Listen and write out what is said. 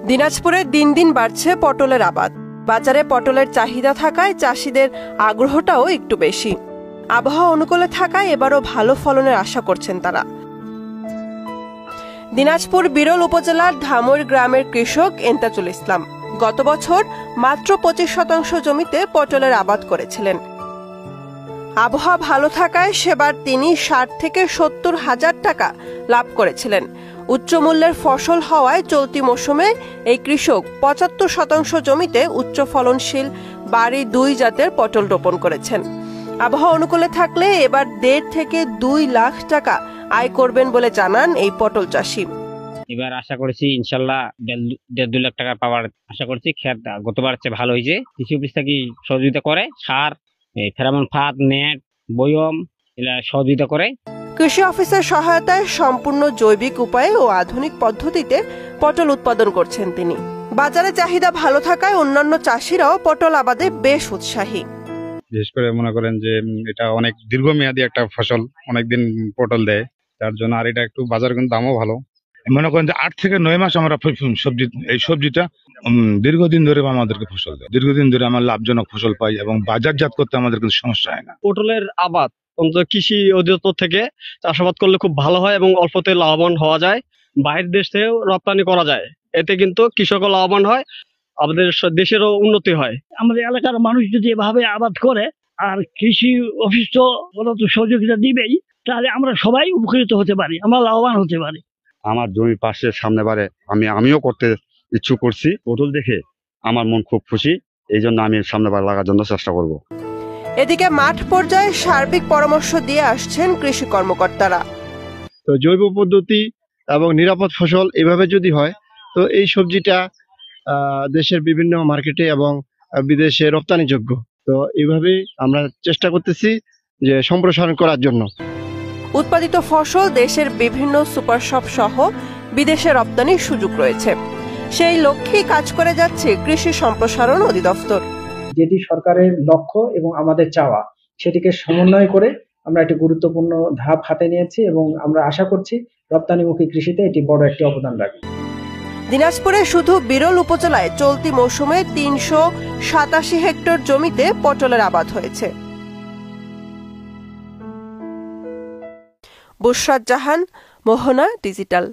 দিনাজপুরে দিন দিন বাড়ছে পটলের আবাদ। বাজারে পটলের চাহিদা থাকায় চাষিদের আগ্রহটাও একটু বেশি। আবহাওয়া অনুকূলে থাকায় এবারও ভালো ফলনের আশা করছেন তারা। দিনাজপুর বিরল উপজেলার ধামইর গ্রামের কৃষক এন্তাজুল ইসলাম গত বছর মাত্র 25% জমিতে পটলের আবাদ করেছিলেন। আবহাওয়া ভালো থাকায় সেবার তিনি 60 থেকে 70 হাজার টাকা লাভ করেছিলেন। উচ্চ মূল্যের ফসল হওয়ায় চলতি মৌসুমে এই কৃষক 75% জমিতে উচ্চ ফলনশীল বাড়ি 2 জাতের পটল রোপণ করেছেন। আবহাওয়া অনুকূলে থাকলে এবার 1.5 থেকে 2 লাখ টাকা আয় করবেন বলে জানান এই পটল চাষি। এবার আশা করছি ইনশাল্লাহ 1.5-2 লাখ টাকা পাওয়ার আশা করছি। ক্ষেত গতবার চেয়ে ভালো হয়েছে। কৃষি অফিস থেকে সহযোগিতা করে, সার, ফেরামন ফাঁদ, নেট, বয়ম এগুলা সহযোগিতা করে। কৃষি অফিসের সহায়তায় সম্পূর্ণ জৈবিক উপায়ে ও আধুনিক পদ্ধতিতে পটল উৎপাদন করছেন তিনি। বাজারে চাহিদা ভালো থাকায় অন্যান্য চাষিরাও পটল আবাদে বেশ উৎসাহী। বিশেষ করে মনে করেন যে এটা অনেক দীর্ঘমেয়াদী একটা ফসল, অনেকদিন পটল দেয়, তার জন্য। আর এটা একটু বাজার কিন্তু দামও ভালো। মনে করেন যে 8 থেকে 9 মাস আমরা এই সবজিটা দীর্ঘদিন ধরে আমাদেরকে ফসল দেয়। দীর্ঘদিন ধরে আমরা লাভজনক ফসল পাই এবং বাজারজাত করতে আমাদের কিন্তু সমস্যা হয় না। পটলের আবাদ কৃষি অধিদপ্তর থেকে চাষাবাদ করলে খুব ভালো হয় এবং অল্পতে লাভবান হওয়া যায়। বাইরের দেশ থেকেও রপ্তানি করা যায়। এতে কিন্তু কৃষকও লাভবান হয়, আমাদের দেশেরও উন্নতি হয়। আমাদের এলাকার মানুষ যদি এভাবে আবাদ করে আর কৃষি অফিস তো সহযোগিতা দিবেই, তাহলে আমরা সবাই উপকৃত হতে পারি, আমরা লাভবান হতে পারি। আমার জমির পাশে সামনেবারে আমিও করতে ইচ্ছুক করছি। পটল দেখে আমার মন খুব খুশি, এই জন্য আমি সামনেবার লাগার জন্য চেষ্টা করব। এদিকে মাঠ পর্যায়ে সার্বিক পরামর্শ দিয়ে আসছেন কৃষি কর্মকর্তারা। তো জৈব পদ্ধতি এবং নিরাপদ ফসল এভাবে যদি হয় তো এই সবজিটা দেশের বিভিন্ন মার্কেটে এবং বিদেশে রপ্তানিযোগ্য। তো এইভাবে আমরা চেষ্টা করতেছি যে সম্প্রসারণ করার জন্য। উৎপাদিত ফসল দেশের বিভিন্ন সুপার শপ সহ বিদেশে রপ্তানির সুযোগ রয়েছে। সেই লক্ষ্যেই কাজ করে যাচ্ছে কৃষি সম্প্রসারণ অধিদপ্তর। যেটি সরকারের লক্ষ্য এবং আমাদের চাওয়া, সেটিকে সমন্বয় করে আমরা একটি গুরুত্বপূর্ণ ধাপ হাতে নিয়েছি এবং আমরা আশা করছি রপ্তানিমুখী কৃষিতে এটি বড় একটি অবদান রাখবে। দিনাজপুরে শুধু বিরল উপজেলায় চলতি মৌসুমে 387 হেক্টর জমিতে পটলের আবাদ হয়েছে। বুশরাত জাহান, মোহনা ডিজিটাল।